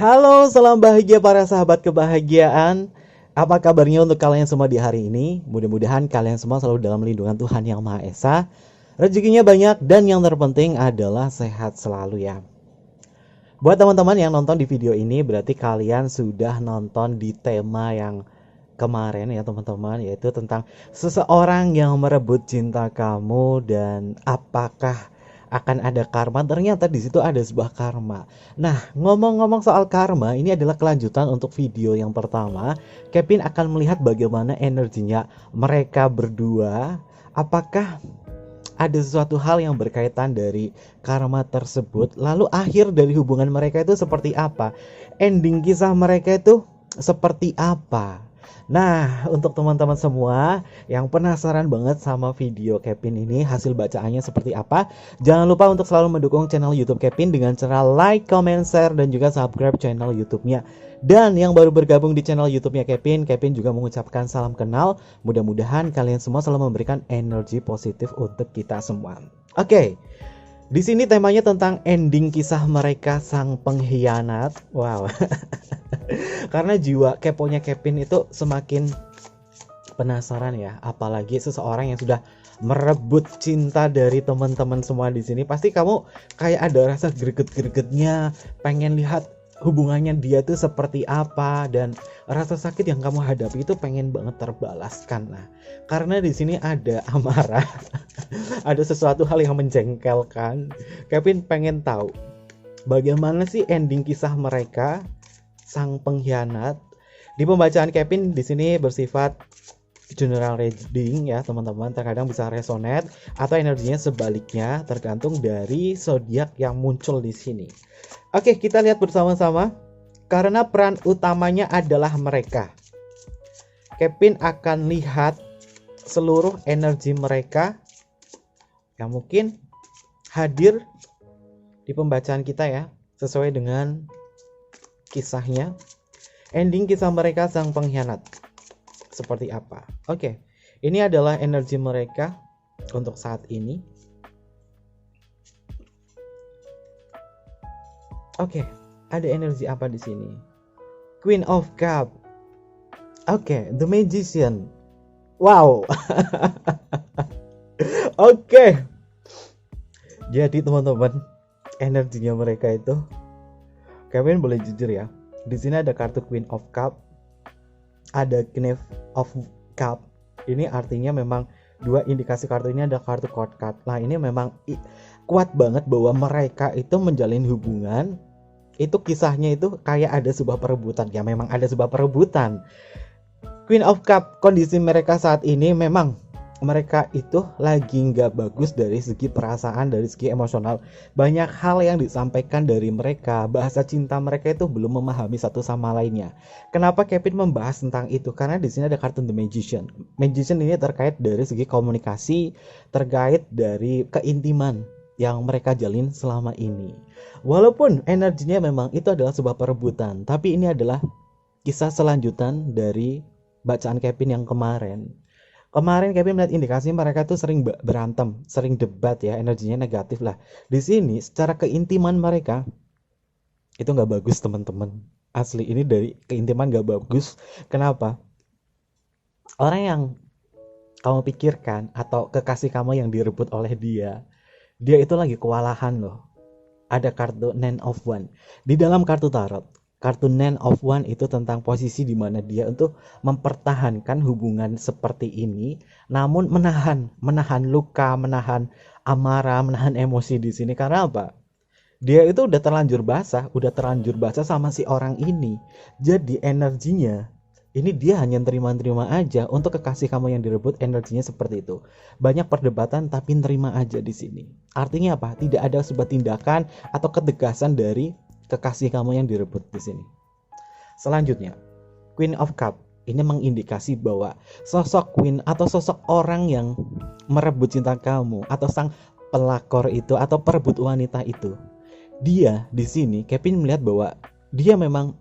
Halo, salam bahagia para sahabat kebahagiaan. Apa kabarnya untuk kalian semua di hari ini? Mudah-mudahan kalian semua selalu dalam lindungan Tuhan Yang Maha Esa. Rezekinya banyak dan yang terpenting adalah sehat selalu ya. Buat teman-teman yang nonton di video ini, berarti kalian sudah nonton di tema yang kemarin ya teman-teman, yaitu tentang seseorang yang merebut cinta kamu dan apakah akan ada karma. Ternyata di situ ada sebuah karma. Nah, ngomong-ngomong soal karma, ini adalah kelanjutan untuk video yang pertama. Kevin akan melihat bagaimana energinya mereka berdua. Apakah ada sesuatu hal yang berkaitan dari karma tersebut? Lalu akhir dari hubungan mereka itu seperti apa? Ending kisah mereka itu seperti apa? Nah, untuk teman-teman semua yang penasaran banget sama video Kevin ini, hasil bacaannya seperti apa, jangan lupa untuk selalu mendukung channel YouTube Kevin dengan cara like, comment, share, dan juga subscribe channel YouTube-nya. Dan yang baru bergabung di channel YouTube-nya Kevin juga mengucapkan salam kenal. Mudah-mudahan kalian semua selalu memberikan energi positif untuk kita semua. Oke. Di sini temanya tentang ending kisah mereka sang pengkhianat. Wow. Karena jiwa keponya Kevin itu semakin penasaran ya, apalagi seseorang yang sudah merebut cinta dari teman-teman semua di sini. Pasti kamu kayak ada rasa greget-gregetnya, pengen lihat hubungannya dia tuh seperti apa, dan rasa sakit yang kamu hadapi itu pengen banget terbalaskan. Nah, karena di sini ada amarah, ada sesuatu hal yang menjengkelkan. Kevin pengen tahu bagaimana sih ending kisah mereka sang pengkhianat. Di pembacaan Kevin di sini bersifat general reading ya teman-teman, terkadang bisa resonate atau energinya sebaliknya tergantung dari zodiak yang muncul di sini. Oke, kita lihat bersama-sama. Karena peran utamanya adalah mereka, Kevin akan lihat seluruh energi mereka yang mungkin hadir di pembacaan kita ya, sesuai dengan kisahnya. Ending kisah mereka sang pengkhianat seperti apa? Oke, ini adalah energi mereka untuk saat ini. Oke, ada energi apa di sini? Queen of Cup. Oke, The Magician. Wow. Oke. Jadi teman-teman, energinya mereka itu, Kevin boleh jujur ya. Di sini ada kartu Queen of Cup, ada Knave of Cup. Ini artinya memang dua indikasi kartu ini ada kartu court card. Nah, ini memang kuat banget bahwa mereka itu menjalin hubungan. Itu kisahnya itu kayak ada sebuah perebutan. Ya memang ada sebuah perebutan. Queen of Cup, kondisi mereka saat ini memang mereka itu lagi nggak bagus dari segi perasaan, dari segi emosional. Banyak hal yang disampaikan dari mereka, bahasa cinta mereka itu belum memahami satu sama lainnya. Kenapa Kevin membahas tentang itu? Karena di sini ada kartu The Magician. Magician ini terkait dari segi komunikasi, terkait dari keintiman yang mereka jalin selama ini. Walaupun energinya memang itu adalah sebuah perebutan, tapi ini adalah kisah selanjutan dari bacaan Kevin yang kemarin. Kemarin Kevin melihat indikasi mereka tuh sering berantem, sering debat ya, energinya negatif lah. Di sini secara keintiman mereka itu nggak bagus teman-teman. Asli ini dari keintiman nggak bagus. Kenapa? Orang yang kamu pikirkan atau kekasih kamu yang direbut oleh dia itu lagi kewalahan loh. Ada kartu Nine of Wands. Di dalam kartu tarot, kartu Nine of Wands itu tentang posisi di mana dia untuk mempertahankan hubungan seperti ini, namun menahan luka, menahan amarah, menahan emosi di sini. Karena apa? Dia itu udah terlanjur basah sama si orang ini. Jadi energinya ini dia hanya terima-terima aja. Untuk kekasih kamu yang direbut, energinya seperti itu. Banyak perdebatan tapi terima aja di sini. Artinya apa? Tidak ada sebuah tindakan atau ketegasan dari kekasih kamu yang direbut di sini. Selanjutnya, Queen of Cup. Ini mengindikasi bahwa sosok Queen atau sosok orang yang merebut cinta kamu atau sang pelakor itu atau perebut wanita itu, dia di sini Kevin melihat bahwa dia memang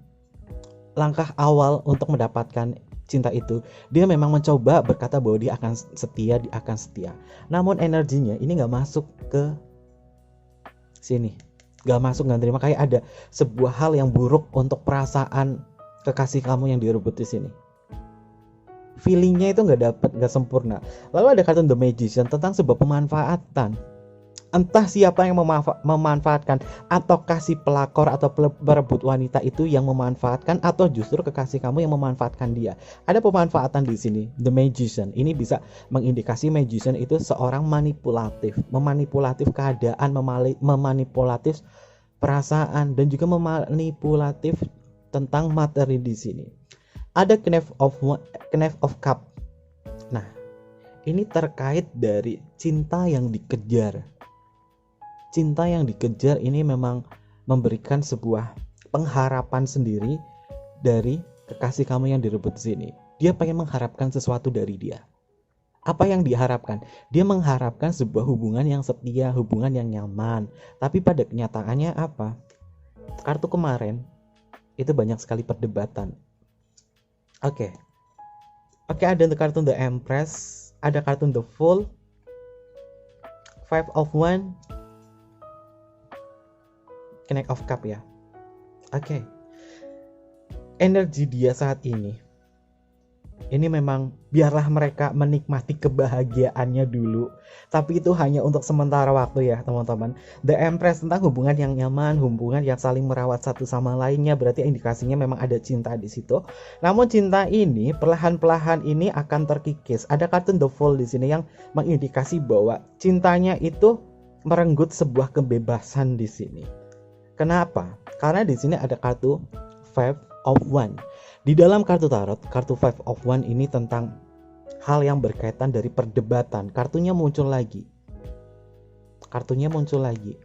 langkah awal untuk mendapatkan cinta itu. Dia memang mencoba berkata bahwa dia akan setia. Namun energinya ini nggak masuk ke sini. nggak terima, kayak ada sebuah hal yang buruk untuk perasaan kekasih kamu yang direbut di sini. Feelingnya itu nggak sempurna. Lalu ada kartun The Magician tentang sebuah pemanfaatan. Entah siapa yang memanfaatkan, ataukah si pelakor atau perebut wanita itu yang memanfaatkan, atau justru kekasih kamu yang memanfaatkan dia. Ada pemanfaatan di sini. The Magician ini bisa mengindikasi magician itu seorang memanipulatif keadaan, memanipulatif perasaan, dan juga memanipulatif tentang materi di sini. Ada Knave of Cup. Nah, ini terkait dari cinta yang dikejar. Cinta yang dikejar ini memang memberikan sebuah pengharapan sendiri dari kekasih kamu yang direbut di sini. Dia pengen mengharapkan sesuatu dari dia. Apa yang diharapkan? Dia mengharapkan sebuah hubungan yang setia, hubungan yang nyaman. Tapi pada kenyataannya apa? Kartu kemarin itu banyak sekali perdebatan. Oke, ada kartun The Empress, ada kartun The Fool, Five of Wands, Knight of Cup ya. Oke. Energi dia saat ini memang biarlah mereka menikmati kebahagiaannya dulu. Tapi itu hanya untuk sementara waktu ya teman-teman. The Empress tentang hubungan yang nyaman, hubungan yang saling merawat satu sama lainnya, berarti indikasinya memang ada cinta di situ. Namun cinta ini perlahan-lahan ini akan terkikis. Ada kartun The Fool di sini yang mengindikasi bahwa cintanya itu merenggut sebuah kebebasan di sini. Kenapa? Karena di sini ada kartu Five of Wands. Di dalam kartu tarot, kartu Five of Wands ini tentang hal yang berkaitan dari perdebatan. Kartunya muncul lagi.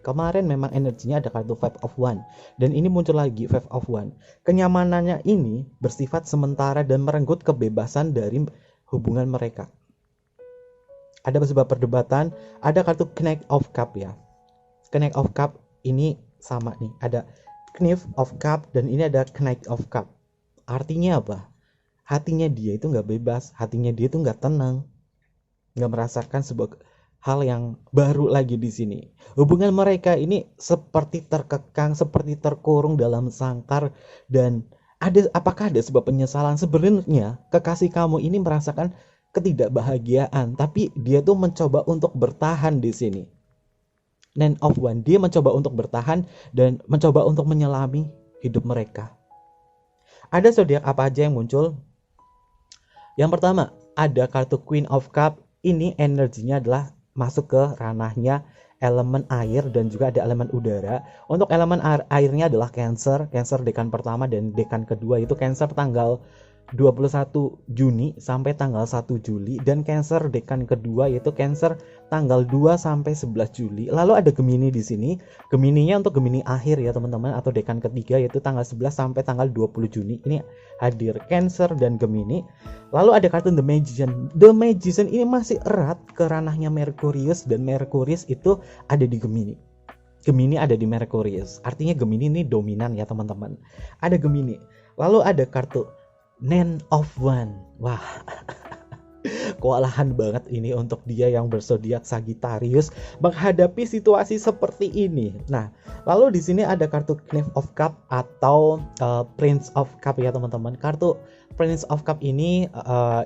Kemarin memang energinya ada kartu Five of Wands, dan ini muncul lagi Five of Wands. Kenyamanannya ini bersifat sementara dan merenggut kebebasan dari hubungan mereka. Ada sebuah perdebatan. Ada kartu Knight of Cup ya. Knight of Cup ini sama nih, ada Knave of Cup dan ini ada Knight of Cup. Artinya apa? Hatinya dia itu nggak bebas, hatinya dia itu nggak tenang, nggak merasakan sebuah hal yang baru lagi di sini. Hubungan mereka ini seperti terkekang, seperti terkurung dalam sangkar, dan apakah ada sebuah penyesalan? Sebenarnya kekasih kamu ini merasakan ketidakbahagiaan, tapi dia tuh mencoba untuk bertahan di sini. Nine of Wands, dia mencoba untuk bertahan dan mencoba untuk menyelami hidup mereka. Ada zodiak apa aja yang muncul? Yang pertama, ada kartu Queen of Cup. Ini energinya adalah masuk ke ranahnya elemen air dan juga ada elemen udara. Untuk elemen airnya adalah Cancer dekan pertama dan dekan kedua itu Cancer tanggal 21 Juni sampai tanggal 1 Juli, dan Cancer dekan kedua yaitu Cancer tanggal 2 sampai 11 Juli. Lalu ada Gemini di sini. Gemininya untuk Gemini akhir ya teman-teman, atau dekan ketiga yaitu tanggal 11 sampai tanggal 20 Juni. Ini hadir Cancer dan Gemini. Lalu ada kartu The Magician. The Magician ini masih erat ke ranahnya Merkurius, dan Merkurius itu ada di Gemini. Gemini ada di Merkurius. Artinya Gemini ini dominan ya teman-teman. Ada Gemini. Lalu ada kartu Nine of Wands. Wah, kewalahan banget ini untuk dia yang berzodiak Sagittarius menghadapi situasi seperti ini. Nah, lalu di sini ada kartu Knave of Cup atau Prince of Cup ya teman-teman. Kartu Prince of Cup ini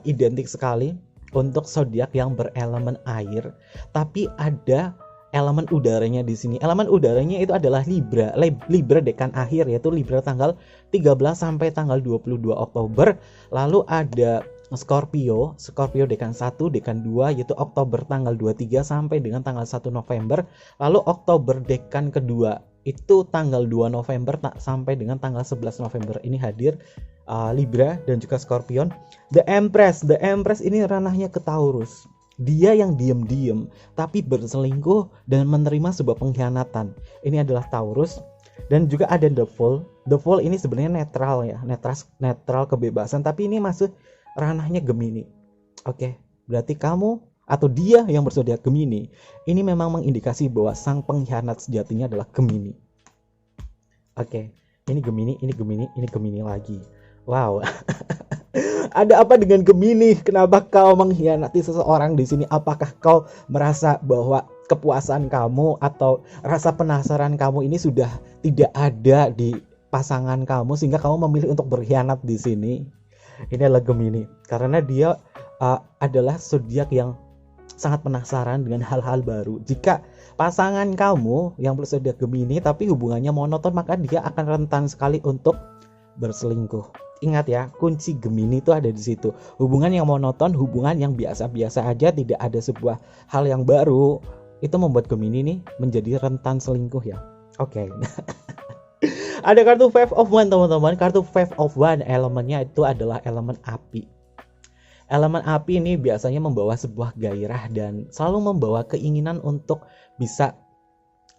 identik sekali untuk zodiak yang berelemen air, tapi ada elemen udaranya di sini. Elemen udaranya itu adalah Libra. Libra dekan akhir yaitu Libra tanggal 13 sampai tanggal 22 Oktober. Lalu ada Scorpio dekan 1, dekan 2 yaitu Oktober tanggal 23 sampai dengan tanggal 1 November. Lalu Oktober dekan kedua itu tanggal 2 November sampai dengan tanggal 11 November. Ini hadir Libra dan juga Scorpion. The Empress ini ranahnya ke Taurus. Dia yang diem-diem tapi berselingkuh dan menerima sebuah pengkhianatan. Ini adalah Taurus. Dan juga ada The Fool. The Fool ini sebenarnya netral ya, netral kebebasan, tapi ini masuk ranahnya Gemini. Oke, berarti kamu atau dia yang berzodiak Gemini ini memang mengindikasi bahwa sang pengkhianat sejatinya adalah Gemini. Oke, ini Gemini lagi. Wow. Ada apa dengan Gemini? Kenapa kau mengkhianati seseorang di sini? Apakah kau merasa bahwa kepuasan kamu atau rasa penasaran kamu ini sudah tidak ada di pasangan kamu sehingga kamu memilih untuk berkhianat di sini. Ini adalah Gemini karena dia adalah zodiak yang sangat penasaran dengan hal-hal baru. Jika pasangan kamu yang berzodiak Gemini tapi hubungannya monoton, maka dia akan rentan sekali untuk berselingkuh. Ingat ya, kunci Gemini itu ada di situ. Hubungan yang monoton, hubungan yang biasa-biasa aja, tidak ada sebuah hal yang baru, itu membuat Gemini nih menjadi rentan selingkuh ya. Oke. Ada kartu Five of Wands teman-teman. Kartu Five of Wands elemennya itu adalah elemen api. Elemen api ini biasanya membawa sebuah gairah dan selalu membawa keinginan untuk bisa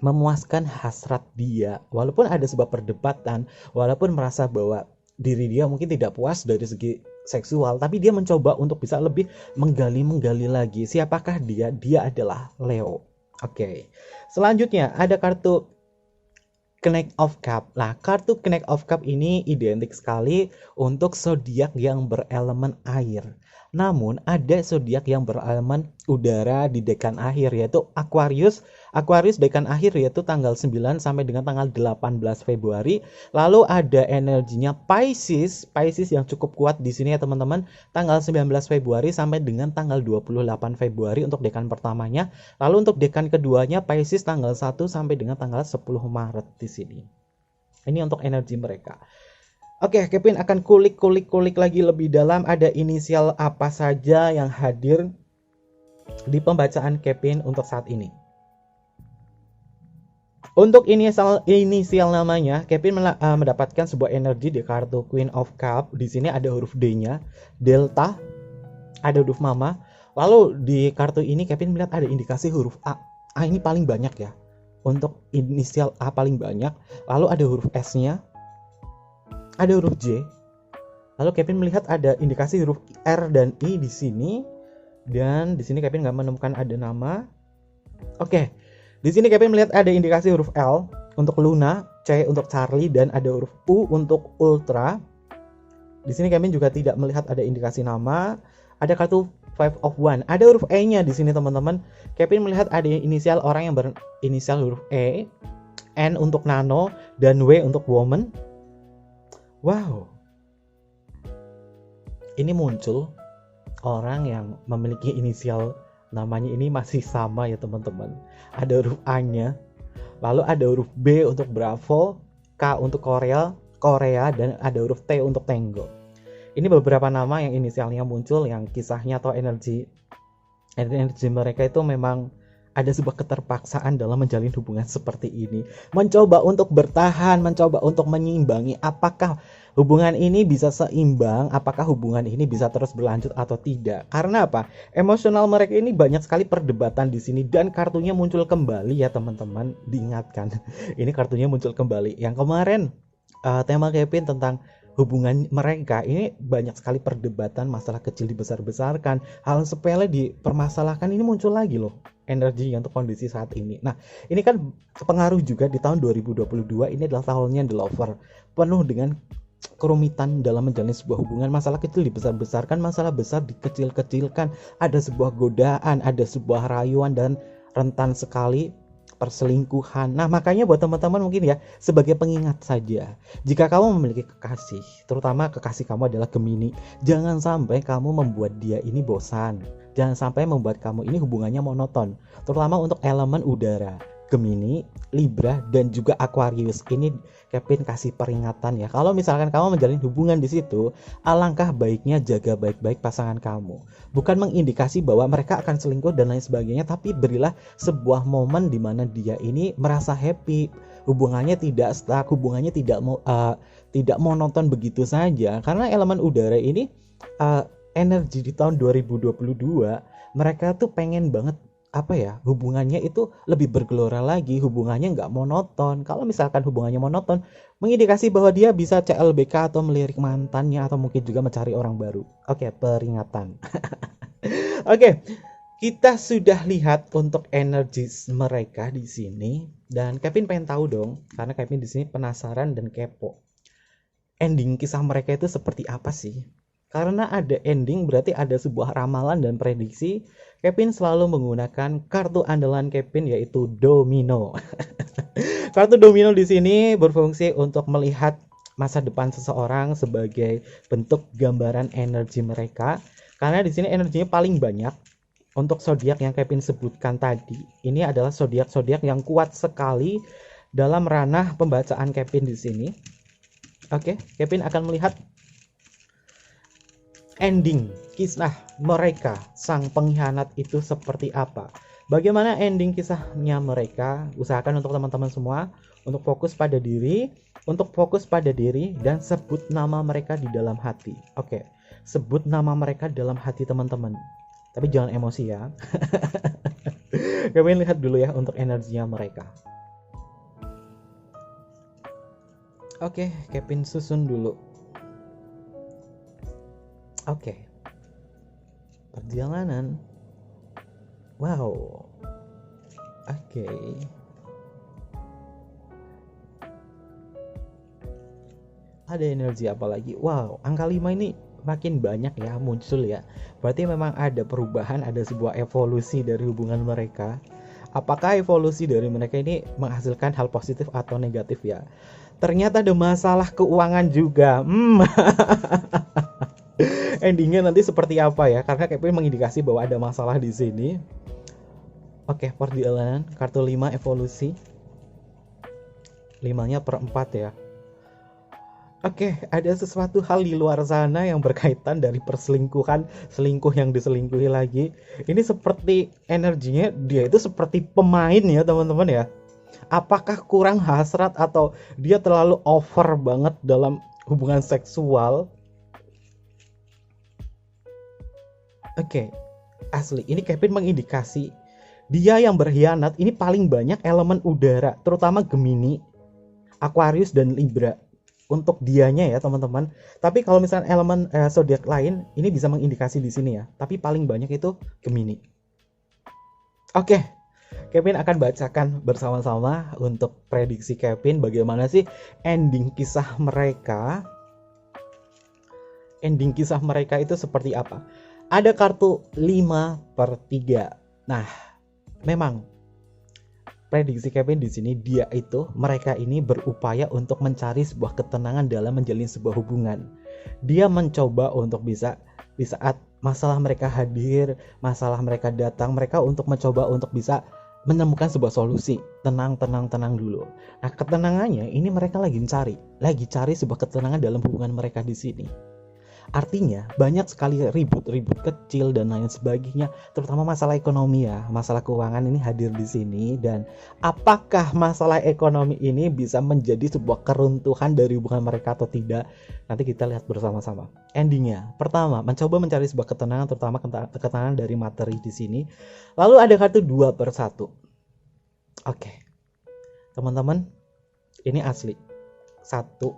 memuaskan hasrat dia. Walaupun ada sebuah perdebatan, walaupun merasa bahwa diri dia mungkin tidak puas dari segi seksual, tapi dia mencoba untuk bisa lebih menggali lagi. Siapakah dia? Dia adalah Leo. Oke. Selanjutnya ada kartu Knight of Cup. Nah, kartu Knight of Cup ini identik sekali untuk zodiak yang berelemen air. Namun ada zodiak yang berelemen udara di dekan akhir yaitu Aquarius. Aquarius dekan akhir yaitu tanggal 9 sampai dengan tanggal 18 Februari. Lalu ada energinya Pisces. Pisces yang cukup kuat di sini ya teman-teman. Tanggal 19 Februari sampai dengan tanggal 28 Februari untuk dekan pertamanya. Lalu untuk dekan keduanya Pisces tanggal 1 sampai dengan tanggal 10 Maret di sini. Ini untuk energi mereka. Oke, Kevin akan kulik lagi lebih dalam. Ada inisial apa saja yang hadir di pembacaan Kevin untuk saat ini. Untuk inisial namanya, Kevin mendapatkan sebuah energi di kartu Queen of Cup. Di sini ada huruf D-nya, Delta, ada huruf Mama. Lalu di kartu ini Kevin melihat ada indikasi huruf A. A ini paling banyak ya. Untuk inisial A paling banyak. Lalu ada huruf S-nya. Ada huruf J. Lalu Kevin melihat ada indikasi huruf R dan I di sini. Dan di sini Kevin nggak menemukan ada nama. Oke. Di sini Kevin melihat ada indikasi huruf L untuk Luna, C untuk Charlie, dan ada huruf U untuk Ultra. Di sini Kevin juga tidak melihat ada indikasi nama. Ada kartu Five of Wands. Ada huruf E-nya di sini teman-teman. Kevin melihat ada inisial orang yang berinisial huruf E, N untuk Nano, dan W untuk Woman. Wow, ini muncul orang yang memiliki inisial namanya ini masih sama ya teman-teman. Ada huruf A-nya, lalu ada huruf B untuk Bravo, K untuk Korea, dan ada huruf T untuk Tango. Ini beberapa nama yang inisialnya muncul, yang kisahnya atau energi mereka itu memang ada sebuah keterpaksaan dalam menjalin hubungan seperti ini. Mencoba untuk bertahan, mencoba untuk menyeimbangi apakah hubungan ini bisa seimbang, apakah hubungan ini bisa terus berlanjut atau tidak. Karena apa? Emosional mereka ini banyak sekali perdebatan di sini dan kartunya muncul kembali ya teman-teman. Diingatkan, ini kartunya muncul kembali. Yang kemarin tema Kevin tentang hubungan mereka ini banyak sekali perdebatan, masalah kecil dibesar-besarkan, hal sepele dipermasalahkan, ini muncul lagi loh energinya untuk kondisi saat ini. Nah, ini kan pengaruh juga di tahun 2022, ini adalah tahunnya The Lover, penuh dengan kerumitan dalam menjalin sebuah hubungan, masalah kecil dibesar-besarkan, masalah besar dikecil-kecilkan, ada sebuah godaan, ada sebuah rayuan dan rentan sekali perselingkuhan. Nah, makanya buat teman-teman mungkin ya, sebagai pengingat saja, jika kamu memiliki kekasih, terutama kekasih kamu adalah Gemini, jangan sampai kamu membuat dia ini bosan, jangan sampai membuat kamu ini hubungannya monoton, terutama untuk elemen udara, Gemini, Libra, dan juga Aquarius. Ini Kevin kasih peringatan ya, kalau misalkan kamu menjalin hubungan di situ, alangkah baiknya jaga baik-baik pasangan kamu. Bukan mengindikasi bahwa mereka akan selingkuh dan lain sebagainya, tapi berilah sebuah momen di mana dia ini merasa happy, hubungannya tidak stuck, hubungannya tidak monoton begitu saja. Karena elemen udara ini energi di tahun 2022, mereka tuh pengen banget hubungannya itu lebih bergelora lagi, hubungannya nggak monoton. Kalau misalkan hubungannya monoton, mengindikasi bahwa dia bisa CLBK atau melirik mantannya, atau mungkin juga mencari orang baru. Oke, peringatan. Oke, kita sudah lihat untuk energi mereka di sini, dan Kevin pengen tahu dong, karena Kevin di sini penasaran dan kepo. Ending kisah mereka itu seperti apa sih? Karena ada ending berarti ada sebuah ramalan dan prediksi. Kevin selalu menggunakan kartu andalan Kevin yaitu domino. Kartu domino di sini berfungsi untuk melihat masa depan seseorang sebagai bentuk gambaran energi mereka. Karena di sini energinya paling banyak untuk zodiak yang Kevin sebutkan tadi. Ini adalah zodiak-zodiak yang kuat sekali dalam ranah pembacaan Kevin di sini. Oke, Kevin akan melihat ending kisah mereka sang pengkhianat itu seperti apa. Bagaimana ending kisahnya mereka? Usahakan untuk teman-teman semua untuk fokus pada diri, dan sebut nama mereka di dalam hati. Oke, sebut nama mereka dalam hati teman-teman. Tapi jangan emosi ya. Kalian lihat dulu ya untuk energinya mereka. Oke, Kevin susun dulu. Oke. Perjalanan. Wow. Oke. Ada energi apa lagi? Wow, angka 5 ini makin banyak ya muncul ya. Berarti memang ada perubahan, ada sebuah evolusi dari hubungan mereka. Apakah evolusi dari mereka ini menghasilkan hal positif atau negatif ya? Ternyata ada masalah keuangan juga. Endingnya nanti seperti apa ya? Karena Kevin mengindikasi bahwa ada masalah di sini. Oke, perjalanan kartu 5 evolusi. 5-nya per 4 ya. Oke, ada sesuatu hal di luar sana yang berkaitan dari perselingkuhan, selingkuh yang diselingkuhi lagi. Ini seperti energinya dia itu seperti pemain ya teman-teman ya. Apakah kurang hasrat atau dia terlalu over banget dalam hubungan seksual? Oke, asli ini Kevin mengindikasi dia yang berkhianat ini paling banyak elemen udara, terutama Gemini, Aquarius dan Libra. Untuk dianya ya teman-teman. Tapi kalau misalnya elemen zodiak lain ini bisa mengindikasi di sini ya. Tapi paling banyak itu Gemini. Oke, Kevin akan bacakan bersama-sama untuk prediksi Kevin bagaimana sih ending kisah mereka. Ending kisah mereka itu seperti apa? Ada kartu 5/3. Nah, memang prediksi Kevin di sini mereka ini berupaya untuk mencari sebuah ketenangan dalam menjalin sebuah hubungan. Dia mencoba untuk bisa di saat masalah mereka hadir, masalah mereka datang, mereka untuk mencoba untuk bisa menemukan sebuah solusi. Tenang dulu. Nah, ketenangannya ini mereka lagi cari sebuah ketenangan dalam hubungan mereka di sini. Artinya banyak sekali ribut-ribut kecil dan lain sebagainya, terutama masalah ekonomi ya, masalah keuangan ini hadir di sini. Dan apakah masalah ekonomi ini bisa menjadi sebuah keruntuhan dari hubungan mereka atau tidak? Nanti kita lihat bersama-sama. Endingnya, pertama mencoba mencari sebuah ketenangan, terutama ketenangan dari materi di sini. Lalu ada kartu 2/1. Oke, teman-teman, ini asli 1,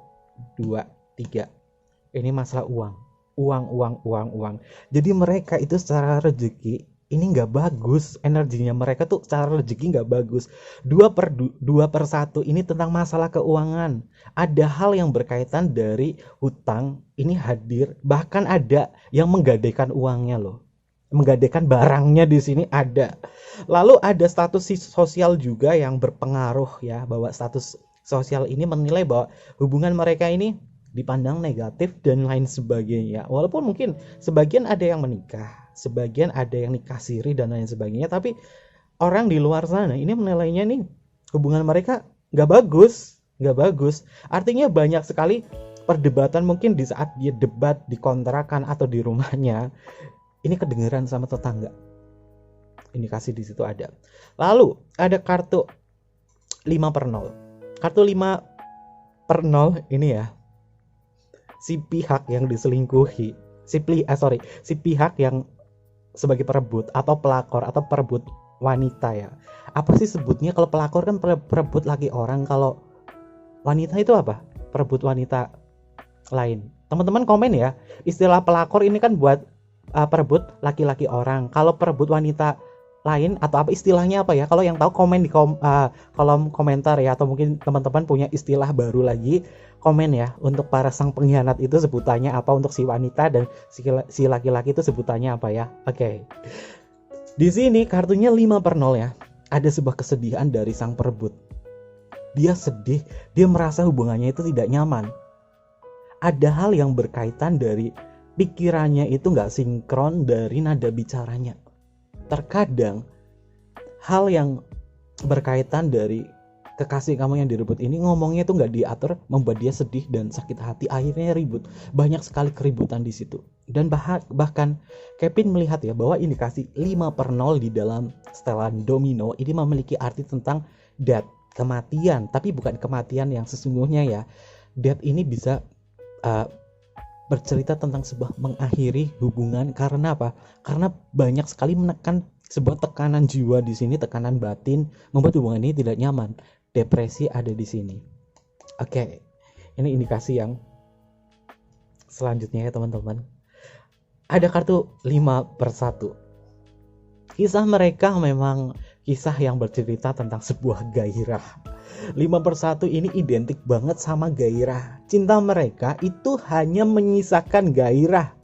2, 3. Ini masalah uang. Jadi mereka itu secara rezeki ini nggak bagus, energinya mereka tuh secara rezeki nggak bagus. 2/1 ini tentang masalah keuangan. Ada hal yang berkaitan dari hutang ini hadir, bahkan ada yang menggadaikan uangnya loh, menggadaikan barangnya di sini ada. Lalu ada status sosial juga yang berpengaruh ya, bahwa status sosial ini menilai bahwa hubungan mereka ini dipandang negatif dan lain sebagainya. Walaupun mungkin sebagian ada yang menikah, sebagian ada yang nikah siri dan lain sebagainya, tapi orang di luar sana ini menilainya nih hubungan mereka nggak bagus. Artinya banyak sekali perdebatan mungkin di saat dia debat di kontrakan atau di rumahnya. Ini kedengeran sama tetangga. Indikasi di situ ada. Lalu ada kartu 5/0. Kartu 5/0 ini ya. Si pihak yang diselingkuhi, si pihak yang sebagai perebut atau pelakor atau perebut wanita ya. Apa sih sebutnya? Kalau pelakor kan perebut laki orang, kalau wanita itu apa? Perebut wanita lain. Teman-teman komen ya. Istilah pelakor ini kan buat perebut laki-laki orang. Kalau perebut wanita lain atau apa istilahnya apa ya? Kalau yang tahu komen di kolom komentar ya, atau mungkin teman-teman punya istilah baru lagi, komen ya. Untuk para sang pengkhianat itu sebutannya apa, untuk si wanita dan si laki-laki itu sebutannya apa ya? Oke. Di sini kartunya 5/0 ya. Ada sebuah kesedihan dari sang perebut. Dia sedih, dia merasa hubungannya itu tidak nyaman. Ada hal yang berkaitan dari pikirannya itu nggak sinkron dari nada bicaranya. Terkadang hal yang berkaitan dari kekasih kamu yang direbut ini ngomongnya itu nggak diatur, membuat dia sedih dan sakit hati, akhirnya ribut. Banyak sekali keributan di situ. Dan bahkan Kevin melihat ya bahwa indikasi 5/0 di dalam setelan domino ini memiliki arti tentang death, kematian, tapi bukan kematian yang sesungguhnya ya. Death ini bisa bercerita tentang sebuah mengakhiri hubungan. Karena apa? Karena banyak sekali menekan sebuah tekanan jiwa di sini, tekanan batin, membuat hubungan ini tidak nyaman. Depresi ada di sini. Oke, ini indikasi yang selanjutnya ya teman-teman. Ada kartu 5/1. Kisah mereka memang kisah yang bercerita tentang sebuah gairah. 5/1 ini identik banget sama gairah. Cinta mereka itu hanya menyisakan gairah.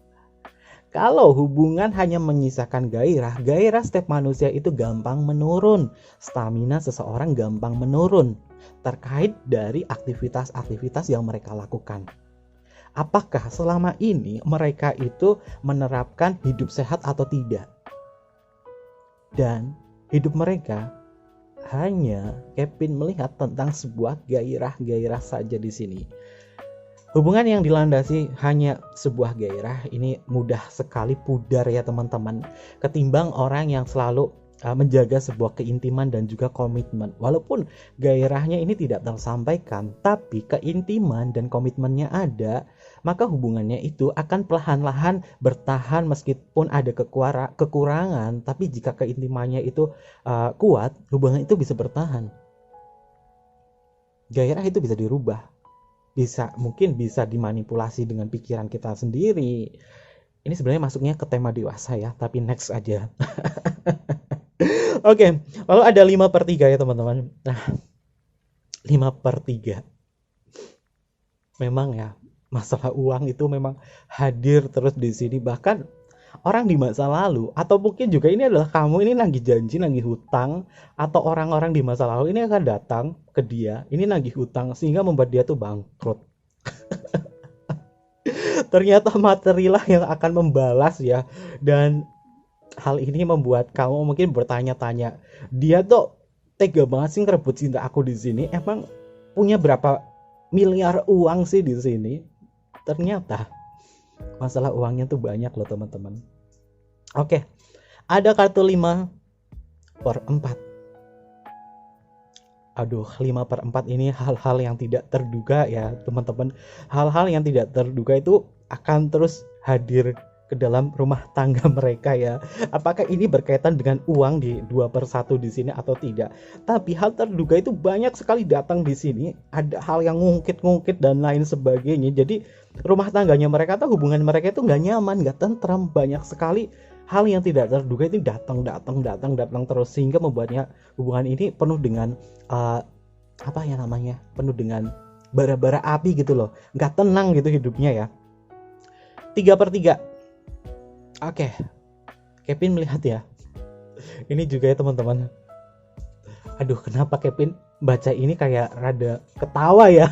Kalau hubungan hanya menyisakan gairah, gairah setiap manusia itu gampang menurun. Stamina seseorang gampang menurun terkait dari aktivitas-aktivitas yang mereka lakukan. Apakah selama ini mereka itu menerapkan hidup sehat atau tidak? Dan hidup mereka hanya Kevin melihat tentang sebuah gairah-gairah saja di sini. Hubungan yang dilandasi hanya sebuah gairah ini mudah sekali pudar ya teman-teman, ketimbang orang yang selalu menjaga sebuah keintiman dan juga komitmen. Walaupun gairahnya ini tidak tersampaikan, tapi keintiman dan komitmennya ada, maka hubungannya itu akan perlahan-lahan bertahan meskipun ada kekurangan. Tapi jika keintimannya itu kuat, hubungan itu bisa bertahan. Gairah itu bisa dirubah, mungkin bisa dimanipulasi dengan pikiran kita sendiri. Ini sebenarnya masuknya ke tema dewasa ya, tapi next aja. Oke, lalu ada 5/3 ya teman-teman. Nah, 5/3 memang ya, masalah uang itu memang hadir terus di sini. Bahkan orang di masa lalu, atau mungkin juga ini adalah kamu ini nagih janji, nagih hutang, atau orang-orang di masa lalu ini akan datang ke dia, ini nagih hutang sehingga membuat dia tuh bangkrut. Ternyata materi lah yang akan membalas ya. Dan hal ini membuat kamu mungkin bertanya-tanya, dia tuh tega banget sih ngerebut cinta aku di sini. Emang punya berapa miliar uang sih di sini? Ternyata masalah uangnya tuh banyak loh teman-teman. Oke, ada kartu 5/4. Aduh, 5/4 ini hal-hal yang tidak terduga ya teman-teman. Hal-hal yang tidak terduga itu akan terus hadir ke dalam rumah tangga mereka ya. Apakah ini berkaitan dengan uang di 2/1 di sini atau tidak? Tapi hal terduga itu banyak sekali datang di sini. Ada hal yang ngungkit-ngungkit dan lain sebagainya. Jadi rumah tangganya mereka tuh, hubungan mereka itu nggak nyaman, nggak tentram. Banyak sekali hal yang tidak terduga itu datang terus, sehingga membuatnya hubungan ini penuh dengan penuh dengan bara-bara api gitu loh. Nggak tenang gitu hidupnya ya. 3/3. Oke, Kevin melihat ya. Ini juga ya teman-teman. Aduh, kenapa Kevin baca ini kayak rada ketawa ya?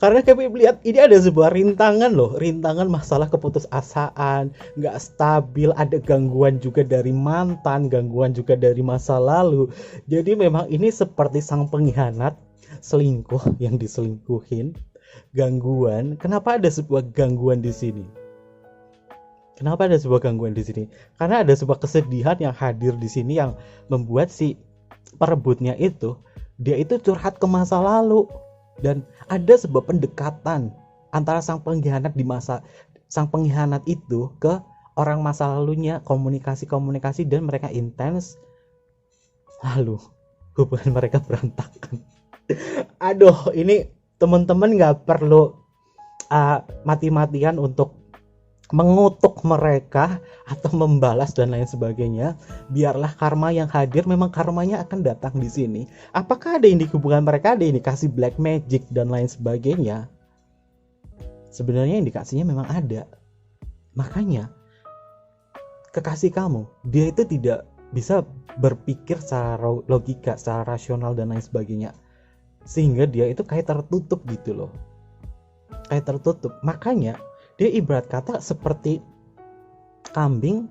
Karena Kevin melihat ini ada sebuah rintangan loh. Rintangan masalah keputusasaan, gak stabil, ada gangguan juga dari mantan, gangguan juga dari masa lalu. Jadi memang ini seperti sang pengkhianat, selingkuh yang diselingkuhin, gangguan. Kenapa ada sebuah gangguan di sini? Kenapa ada sebuah gangguan di sini? Karena ada sebuah kesedihan yang hadir di sini yang membuat si perebutnya itu, dia itu curhat ke masa lalu. Dan ada sebuah pendekatan antara sang pengkhianat itu ke orang masa lalunya, komunikasi dan mereka intens. Lalu hubungan mereka berantakan. Aduh, ini teman-teman nggak perlu mati-matian untuk mengutuk mereka atau membalas dan lain sebagainya. Biarlah karma yang hadir, memang karmanya akan datang di sini. Apakah ada hubungan mereka ada indikasi black magic dan lain sebagainya? Sebenarnya indikasinya memang ada. Makanya kekasih kamu, dia itu tidak bisa berpikir secara logika, secara rasional dan lain sebagainya, sehingga dia itu kayak tertutup gitu loh, kayak tertutup. Makanya dia ibarat kata seperti kambing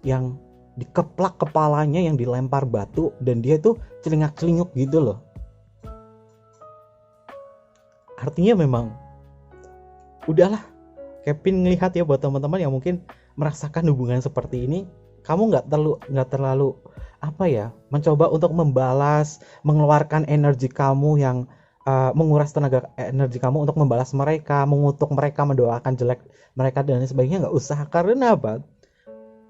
yang dikeplak kepalanya, yang dilempar batu, dan dia itu celingak-celinguk gitu loh. Artinya memang udahlah, Kevin ngelihat ya, buat teman-teman yang mungkin merasakan hubungan seperti ini, kamu nggak terlalu apa ya, mencoba untuk membalas, mengeluarkan energi kamu yang menguras tenaga energi kamu untuk membalas mereka, mengutuk mereka, mendoakan jelek mereka dan lain sebagainya. Nggak usah. Karena apa?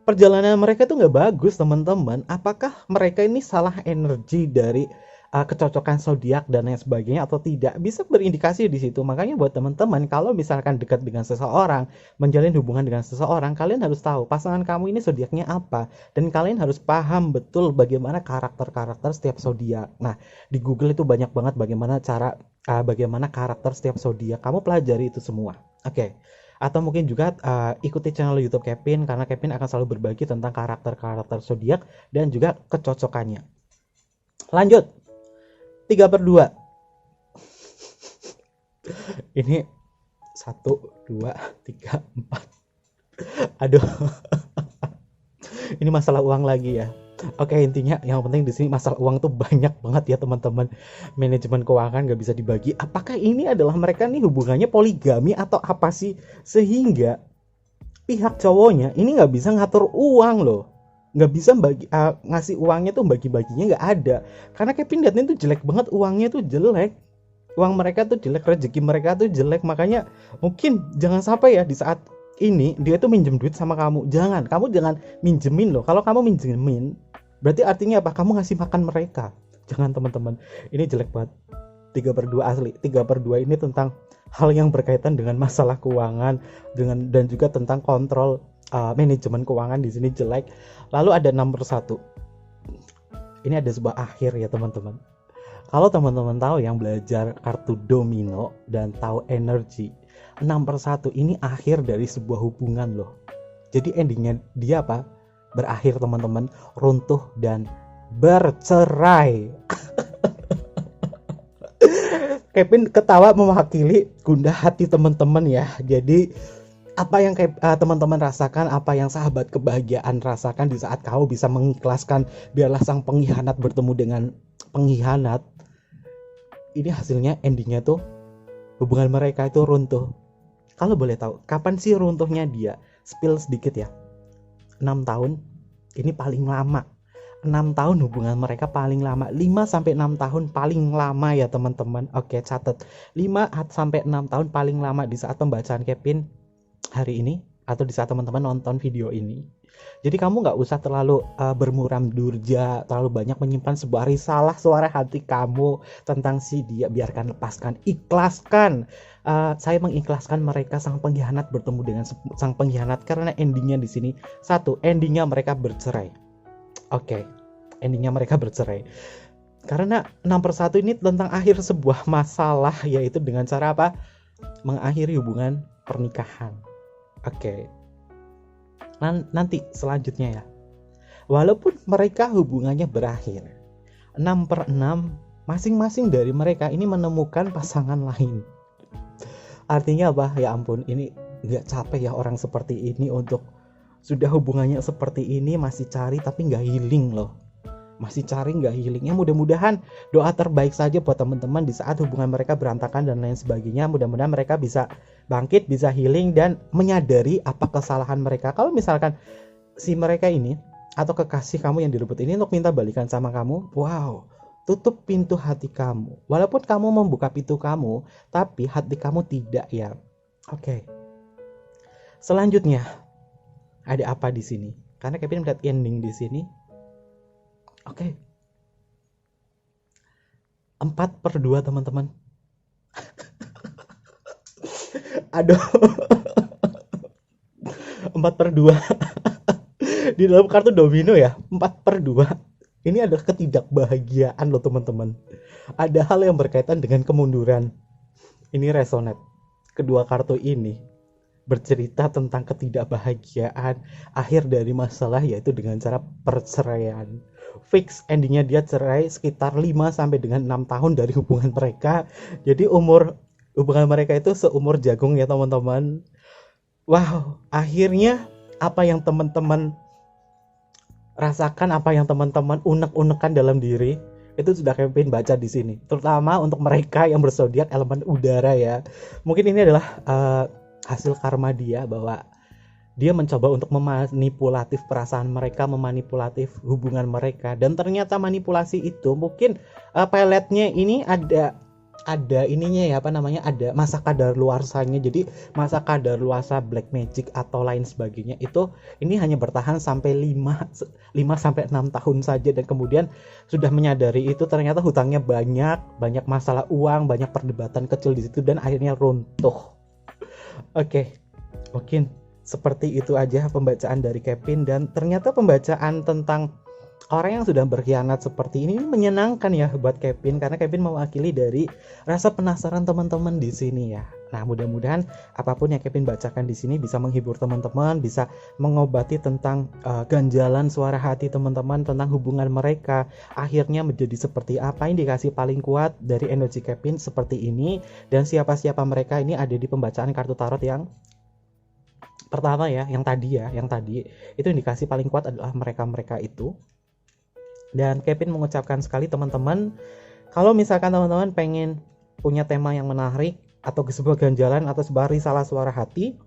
Perjalanan mereka tuh nggak bagus, teman-teman. Apakah mereka ini salah energi dari kecocokan zodiak dan lain sebagainya atau tidak, bisa berindikasi di situ. Makanya buat teman-teman, kalau misalkan dekat dengan seseorang, menjalin hubungan dengan seseorang, kalian harus tahu pasangan kamu ini zodiaknya apa, dan kalian harus paham betul bagaimana karakter-karakter setiap zodiak. Nah, di Google itu banyak banget bagaimana karakter setiap zodiak. Kamu pelajari itu semua. Oke. Atau mungkin juga ikuti channel YouTube Kevin, karena Kevin akan selalu berbagi tentang karakter-karakter zodiak dan juga kecocokannya. Lanjut. 3/2. Ini 1, 2, 3, 4. Aduh. Ini masalah uang lagi ya. Oke, intinya yang penting di sini masalah uang tuh banyak banget ya teman-teman. Manajemen keuangan gak bisa dibagi. Apakah ini adalah mereka nih hubungannya poligami atau apa sih, sehingga pihak cowoknya ini nggak bisa ngatur uang loh, nggak bisa ngasih uangnya tuh, bagi-baginya nggak ada. Karena Kevin liatnya tuh jelek banget, uangnya tuh jelek, uang mereka tuh jelek, rezeki mereka tuh jelek. Makanya mungkin jangan sampai ya di saat ini dia tuh minjem duit sama kamu, kamu jangan minjemin loh. Kalau kamu minjemin berarti artinya apa? Kamu ngasih makan mereka. Jangan, teman-teman, ini jelek banget. 3/2 asli. 3/2 ini tentang hal yang berkaitan dengan masalah keuangan, dan juga tentang kontrol manajemen keuangan di sini jelek. Lalu ada nomor 1. Ini ada sebuah akhir ya teman-teman. Kalau teman-teman tahu yang belajar kartu domino dan tahu energi, 6/1 ini akhir dari sebuah hubungan loh. Jadi endingnya dia apa? Berakhir, teman-teman, runtuh dan bercerai. Kevin ketawa mewakili gundah hati teman-teman ya. Jadi apa yang teman-teman rasakan, apa yang sahabat kebahagiaan rasakan di saat kau bisa mengikhlaskan, biarlah sang pengkhianat bertemu dengan pengkhianat, ini hasilnya endingnya tuh hubungan mereka itu runtuh. Kalau boleh tahu kapan sih runtuhnya dia? Spill sedikit ya. 6 tahun ini paling lama. 6 tahun hubungan mereka paling lama. 5-6 tahun paling lama ya teman-teman. Oke, catat. 5-6 tahun paling lama di saat pembacaan Kevin hari ini, atau di saat teman-teman nonton video ini. Jadi kamu nggak usah terlalu bermuram durja, terlalu banyak menyimpan sebuah risalah suara hati kamu tentang si dia. Biarkan, lepaskan, ikhlaskan. Saya mengikhlaskan mereka, sang pengkhianat bertemu dengan sang pengkhianat, karena endingnya di sini endingnya mereka bercerai. Oke, endingnya mereka bercerai. Karena 6/1 ini tentang akhir sebuah masalah, yaitu dengan cara apa? Mengakhiri hubungan pernikahan. Oke. Nanti selanjutnya ya. Walaupun mereka hubungannya berakhir, 6/6 masing-masing dari mereka ini menemukan pasangan lain. Artinya apa? Ya ampun, ini gak capek ya orang seperti ini untuk sudah hubungannya seperti ini masih cari tapi gak healing loh. Masih cari gak healing. Ya mudah-mudahan doa terbaik saja buat teman-teman di saat hubungan mereka berantakan dan lain sebagainya. Mudah-mudahan mereka bisa bangkit, bisa healing, dan menyadari apa kesalahan mereka. Kalau misalkan si mereka ini atau kekasih kamu yang direbut ini untuk minta balikan sama kamu, wow, tutup pintu hati kamu. Walaupun kamu membuka pintu kamu, tapi hati kamu tidak ya. Oke. Selanjutnya ada apa di sini? Karena Kevin melihat ending di sini. Oke. 4/2 teman-teman. Aduh. 4/2. Di dalam kartu domino ya, 4/2. Ini adalah ketidakbahagiaan loh teman-teman. Ada hal yang berkaitan dengan kemunduran. Ini resonate. Kedua kartu ini bercerita tentang ketidakbahagiaan akhir dari masalah, yaitu dengan cara perceraian. Fix endingnya dia cerai sekitar 5 sampai dengan 6 tahun dari hubungan mereka. Jadi hubungan mereka itu seumur jagung ya teman-teman. Wow, akhirnya apa yang teman-teman rasakan, apa yang teman-teman unek-unekan dalam diri, itu sudah Kevin baca di sini. Terutama untuk mereka yang berzodiak elemen udara ya. Mungkin ini adalah hasil karma dia, bahwa dia mencoba untuk memanipulatif perasaan mereka, memanipulatif hubungan mereka, dan ternyata manipulasi itu mungkin peletnya ini ada ininya ya, ada masa kadaluarsanya. Jadi masa kadaluarsa black magic atau lain sebagainya itu ini hanya bertahan sampai 5 sampai 6 tahun saja, dan kemudian sudah menyadari itu ternyata hutangnya banyak masalah uang, banyak perdebatan kecil di situ, dan akhirnya runtuh. Oke, mungkin seperti itu aja pembacaan dari Kevin, dan ternyata pembacaan tentang orang yang sudah berkhianat seperti ini menyenangkan ya buat Kevin, karena Kevin mewakili dari rasa penasaran teman-teman di sini ya. Nah, mudah-mudahan apapun yang Kevin bacakan di sini bisa menghibur teman-teman, bisa mengobati tentang ganjalan suara hati teman-teman, tentang hubungan mereka akhirnya menjadi seperti apa. Indikasi paling kuat dari energi Kevin seperti ini, dan siapa-siapa mereka ini ada di pembacaan kartu tarot yang pertama ya, yang tadi itu indikasi paling kuat adalah mereka itu. Dan Kevin mengucapkan sekali teman-teman, kalau misalkan teman-teman pengen punya tema yang menarik atau sebuah ganjalan atau sebuah risalah suara hati,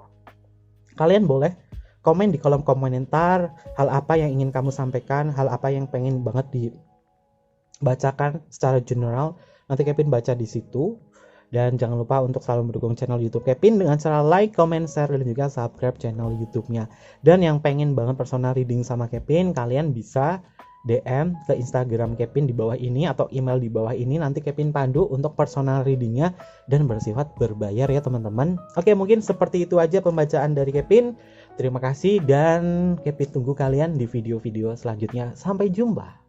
kalian boleh komen di kolom komentar hal apa yang ingin kamu sampaikan, hal apa yang pengen banget dibacakan secara general. Nanti Kevin baca di situ. Dan jangan lupa untuk selalu mendukung channel YouTube Kevin dengan cara like, comment, share, dan juga subscribe channel YouTube-nya. Dan yang pengen banget personal reading sama Kevin, kalian bisa DM ke Instagram Kevin di bawah ini atau email di bawah ini. Nanti Kevin pandu untuk personal readingnya dan bersifat berbayar ya teman-teman. Oke, mungkin seperti itu aja pembacaan dari Kevin. Terima kasih, dan Kevin tunggu kalian di video-video selanjutnya. Sampai jumpa.